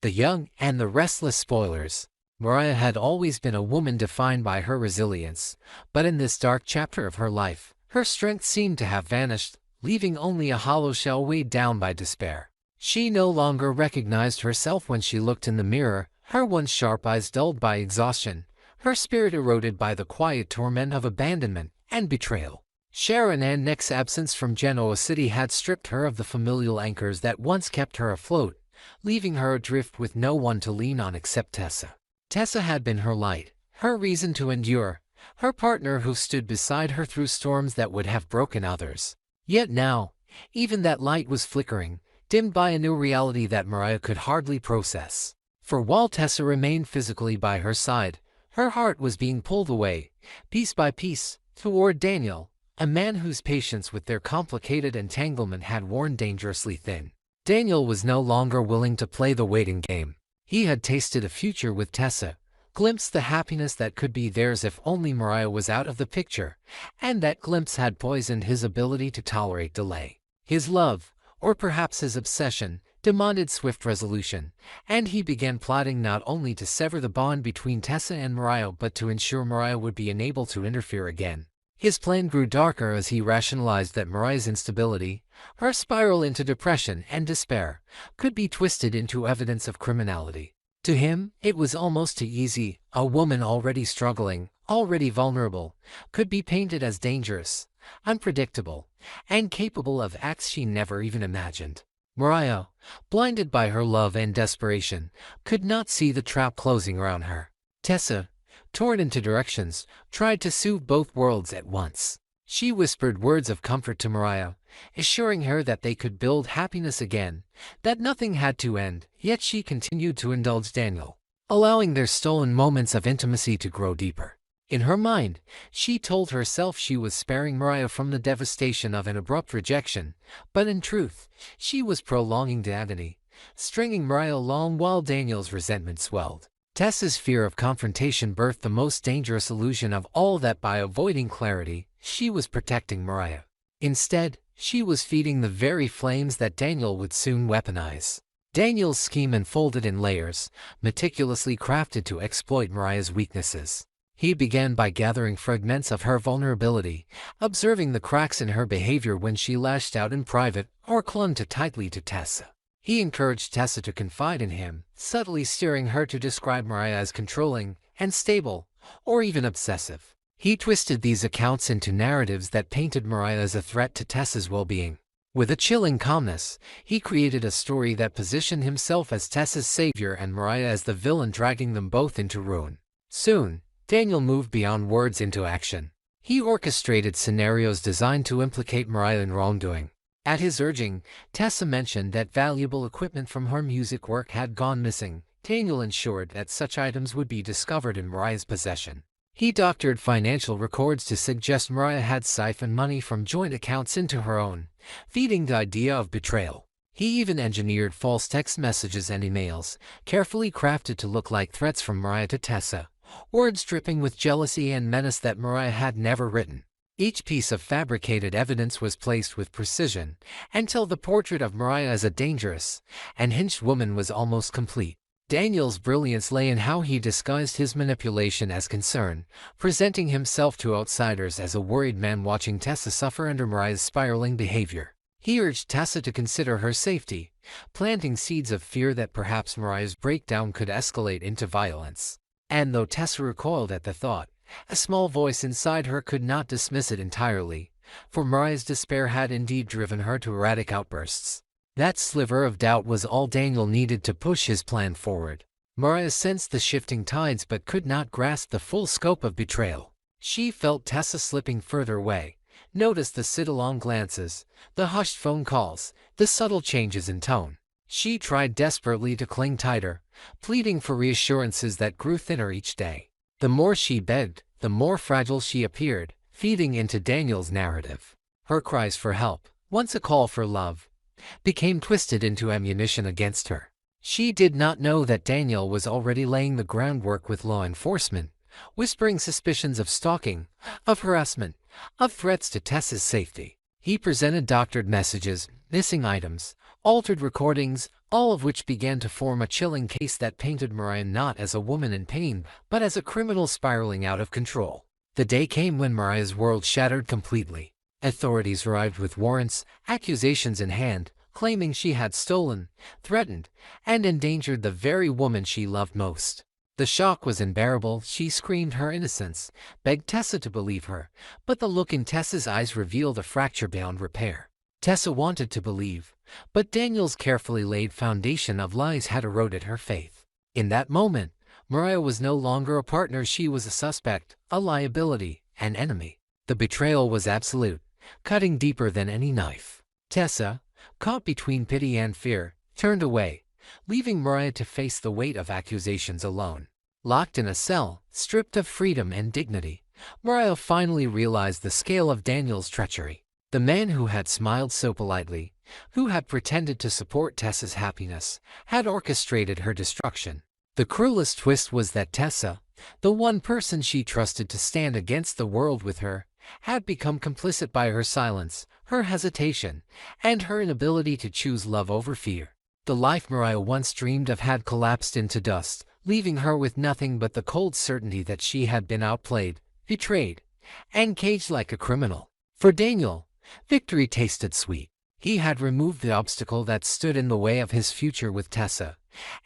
The young and the restless spoilers. Mariah had always been a woman defined by her resilience, but in this dark chapter of her life, her strength seemed to have vanished, leaving only a hollow shell weighed down by despair. She no longer recognized herself when she looked in the mirror, her once sharp eyes dulled by exhaustion, her spirit eroded by the quiet torment of abandonment and betrayal. Sharon and Nick's absence from Genoa City had stripped her of the familial anchors that once kept her afloat, leaving her adrift with no one to lean on except Tessa. Tessa had been her light, her reason to endure, her partner who stood beside her through storms that would have broken others. Yet now, even that light was flickering, dimmed by a new reality that Mariah could hardly process. For while Tessa remained physically by her side, her heart was being pulled away, piece by piece, toward Daniel, a man whose patience with their complicated entanglement had worn dangerously thin. Daniel was no longer willing to play the waiting game. He had tasted a future with Tessa, glimpsed the happiness that could be theirs if only Mariah was out of the picture, and that glimpse had poisoned his ability to tolerate delay. His love, or perhaps his obsession, demanded swift resolution, and he began plotting not only to sever the bond between Tessa and Mariah but to ensure Mariah would be unable to interfere again. His plan grew darker as he rationalized that Mariah's instability, her spiral into depression and despair, could be twisted into evidence of criminality. To him, it was almost too easy. A woman already struggling, already vulnerable, could be painted as dangerous, unpredictable, and capable of acts she never even imagined. Mariah, blinded by her love and desperation, could not see the trap closing around her. Tessa, torn into directions, tried to soothe both worlds at once. She whispered words of comfort to Mariah, assuring her that they could build happiness again, that nothing had to end, yet she continued to indulge Daniel, allowing their stolen moments of intimacy to grow deeper. In her mind, she told herself she was sparing Mariah from the devastation of an abrupt rejection, but in truth, she was prolonging the agony, stringing Mariah along while Daniel's resentment swelled. Tessa's fear of confrontation birthed the most dangerous illusion of all that by avoiding clarity, she was protecting Mariah. Instead, she was feeding the very flames that Daniel would soon weaponize. Daniel's scheme unfolded in layers, meticulously crafted to exploit Mariah's weaknesses. He began by gathering fragments of her vulnerability, observing the cracks in her behavior when she lashed out in private or clung too tightly to Tessa. He encouraged Tessa to confide in him, subtly steering her to describe Mariah as controlling, unstable, or even obsessive. He twisted these accounts into narratives that painted Mariah as a threat to Tessa's well-being. With a chilling calmness, he created a story that positioned himself as Tessa's savior and Mariah as the villain, dragging them both into ruin. Soon, Daniel moved beyond words into action. He orchestrated scenarios designed to implicate Mariah in wrongdoing. At his urging, Tessa mentioned that valuable equipment from her music work had gone missing. Daniel ensured that such items would be discovered in Mariah's possession. He doctored financial records to suggest Mariah had siphoned money from joint accounts into her own, feeding the idea of betrayal. He even engineered false text messages and emails, carefully crafted to look like threats from Mariah to Tessa, words dripping with jealousy and menace that Mariah had never written. Each piece of fabricated evidence was placed with precision, until the portrait of Mariah as a dangerous, unhinged woman was almost complete. Daniel's brilliance lay in how he disguised his manipulation as concern, presenting himself to outsiders as a worried man watching Tessa suffer under Mariah's spiraling behavior. He urged Tessa to consider her safety, planting seeds of fear that perhaps Mariah's breakdown could escalate into violence. And though Tessa recoiled at the thought, a small voice inside her could not dismiss it entirely, for Mariah's despair had indeed driven her to erratic outbursts. That sliver of doubt was all Daniel needed to push his plan forward. Mariah sensed the shifting tides but could not grasp the full scope of betrayal. She felt Tessa slipping further away, noticed the sit-along glances, the hushed phone calls, the subtle changes in tone. She tried desperately to cling tighter, pleading for reassurances that grew thinner each day. The more she begged, the more fragile she appeared, feeding into Daniel's narrative. Her cries for help, once a call for love, became twisted into ammunition against her. She did not know that Daniel was already laying the groundwork with law enforcement, whispering suspicions of stalking, of harassment, of threats to Tessa's safety. He presented doctored messages, missing items, altered recordings, all of which began to form a chilling case that painted Mariah not as a woman in pain, but as a criminal spiraling out of control. The day came when Mariah's world shattered completely. Authorities arrived with warrants, accusations in hand, claiming she had stolen, threatened, and endangered the very woman she loved most. The shock was unbearable. She screamed her innocence, begged Tessa to believe her, but the look in Tessa's eyes revealed a fracture beyond repair. Tessa wanted to believe, but Daniel's carefully laid foundation of lies had eroded her faith. In that moment, Mariah was no longer a partner. She was a suspect, a liability, an enemy. The betrayal was absolute, cutting deeper than any knife. Tessa, caught between pity and fear, turned away, leaving Mariah to face the weight of accusations alone. Locked in a cell, stripped of freedom and dignity, Mariah finally realized the scale of Daniel's treachery. The man who had smiled so politely, who had pretended to support Tessa's happiness, had orchestrated her destruction. The cruelest twist was that Tessa, the one person she trusted to stand against the world with her, had become complicit by her silence, her hesitation, and her inability to choose love over fear. The life Mariah once dreamed of had collapsed into dust, leaving her with nothing but the cold certainty that she had been outplayed, betrayed, and caged like a criminal. For Daniel, victory tasted sweet. He had removed the obstacle that stood in the way of his future with Tessa,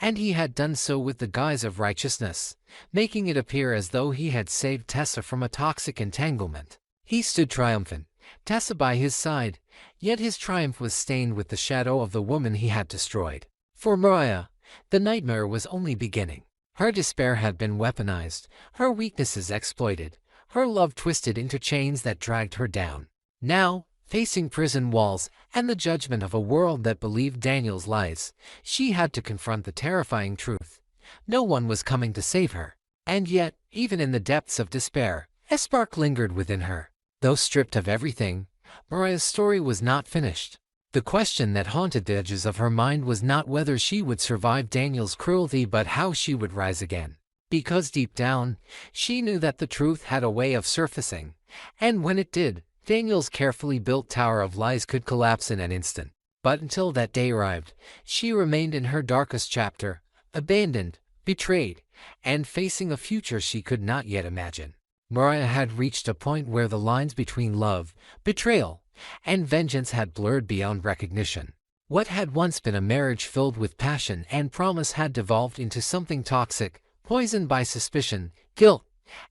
and he had done so with the guise of righteousness, making it appear as though he had saved Tessa from a toxic entanglement. He stood triumphant, Tessa by his side, yet his triumph was stained with the shadow of the woman he had destroyed. For Mariah, the nightmare was only beginning. Her despair had been weaponized, her weaknesses exploited, her love twisted into chains that dragged her down. Now, facing prison walls and the judgment of a world that believed Daniel's lies, she had to confront the terrifying truth. No one was coming to save her. And yet, even in the depths of despair, a spark lingered within her. Though stripped of everything, Mariah's story was not finished. The question that haunted the edges of her mind was not whether she would survive Daniel's cruelty but how she would rise again. Because deep down, she knew that the truth had a way of surfacing, and when it did, Daniel's carefully built tower of lies could collapse in an instant. But until that day arrived, she remained in her darkest chapter, abandoned, betrayed, and facing a future she could not yet imagine. Mariah had reached a point where the lines between love, betrayal, and vengeance had blurred beyond recognition. What had once been a marriage filled with passion and promise had devolved into something toxic, poisoned by suspicion, guilt,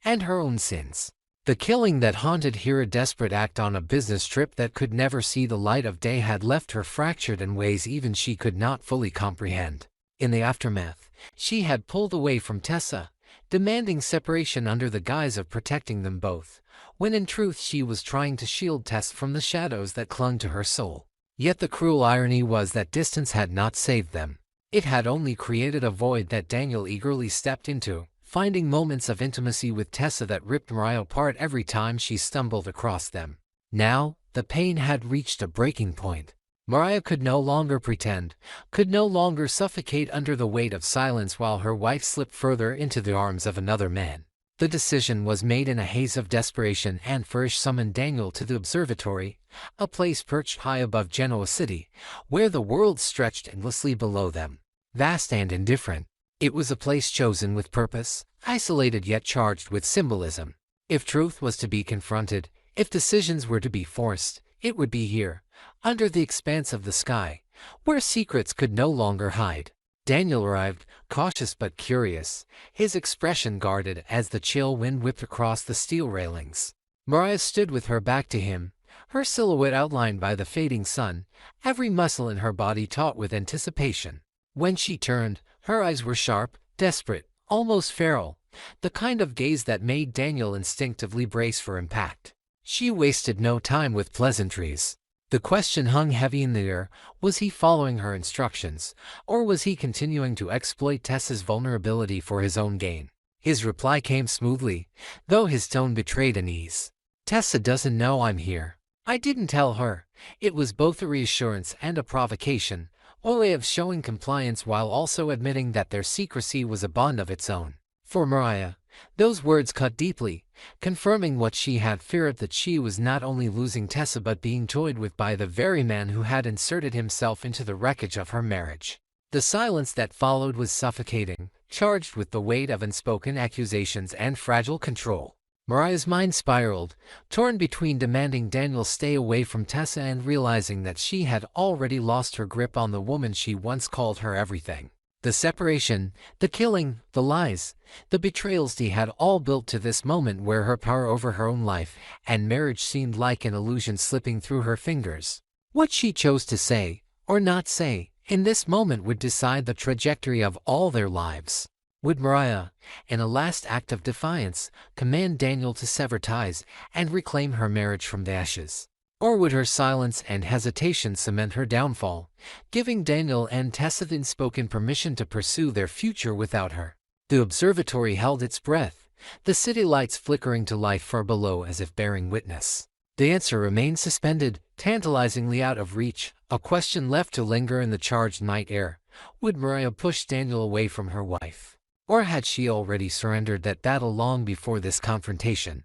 and her own sins. The killing that haunted her, a desperate act on a business trip that could never see the light of day, had left her fractured in ways even she could not fully comprehend. In the aftermath, she had pulled away from Tessa, demanding separation under the guise of protecting them both, when in truth she was trying to shield Tessa from the shadows that clung to her soul. Yet the cruel irony was that distance had not saved them. It had only created a void that Daniel eagerly stepped into, finding moments of intimacy with Tessa that ripped Mariah apart every time she stumbled across them. Now, the pain had reached a breaking point. Mariah could no longer pretend, could no longer suffocate under the weight of silence while her wife slipped further into the arms of another man. The decision was made in a haze of desperation, and Furish summoned Daniel to the observatory, a place perched high above Genoa City, where the world stretched endlessly below them. Vast and indifferent, it was a place chosen with purpose, isolated yet charged with symbolism. If truth was to be confronted, if decisions were to be forced, it would be here, under the expanse of the sky, where secrets could no longer hide. Daniel arrived, cautious but curious, his expression guarded as the chill wind whipped across the steel railings. Mariah stood with her back to him, her silhouette outlined by the fading sun, every muscle in her body taut with anticipation. When she turned, her eyes were sharp, desperate, almost feral, the kind of gaze that made Daniel instinctively brace for impact. She wasted no time with pleasantries. The question hung heavy in the air: was he following her instructions, or was he continuing to exploit Tessa's vulnerability for his own gain? His reply came smoothly, though his tone betrayed unease. "Tessa doesn't know I'm here. I didn't tell her." It was both a reassurance and a provocation, a way of showing compliance while also admitting that their secrecy was a bond of its own. For Mariah, Those words cut deeply, confirming what she had feared, that she was not only losing Tessa but being toyed with by the very man who had inserted himself into the wreckage of her marriage. The silence that followed was suffocating, charged with the weight of unspoken accusations and fragile control. Mariah's mind spiraled, torn between demanding Daniel stay away from Tessa and realizing that she had already lost her grip on the woman she once called her everything. The separation, the killing, the lies, the betrayals they had all built to this moment where her power over her own life and marriage seemed like an illusion slipping through her fingers. What she chose to say, or not say, in this moment would decide the trajectory of all their lives. Would Mariah, in a last act of defiance, command Daniel to sever ties and reclaim her marriage from the ashes? Or would her silence and hesitation cement her downfall, giving Daniel and Tessa the unspoken permission to pursue their future without her? The observatory held its breath, the city lights flickering to life far below as if bearing witness. The answer remained suspended, tantalizingly out of reach, a question left to linger in the charged night air. Would Mariah push Daniel away from her wife? Or had she already surrendered that battle long before this confrontation?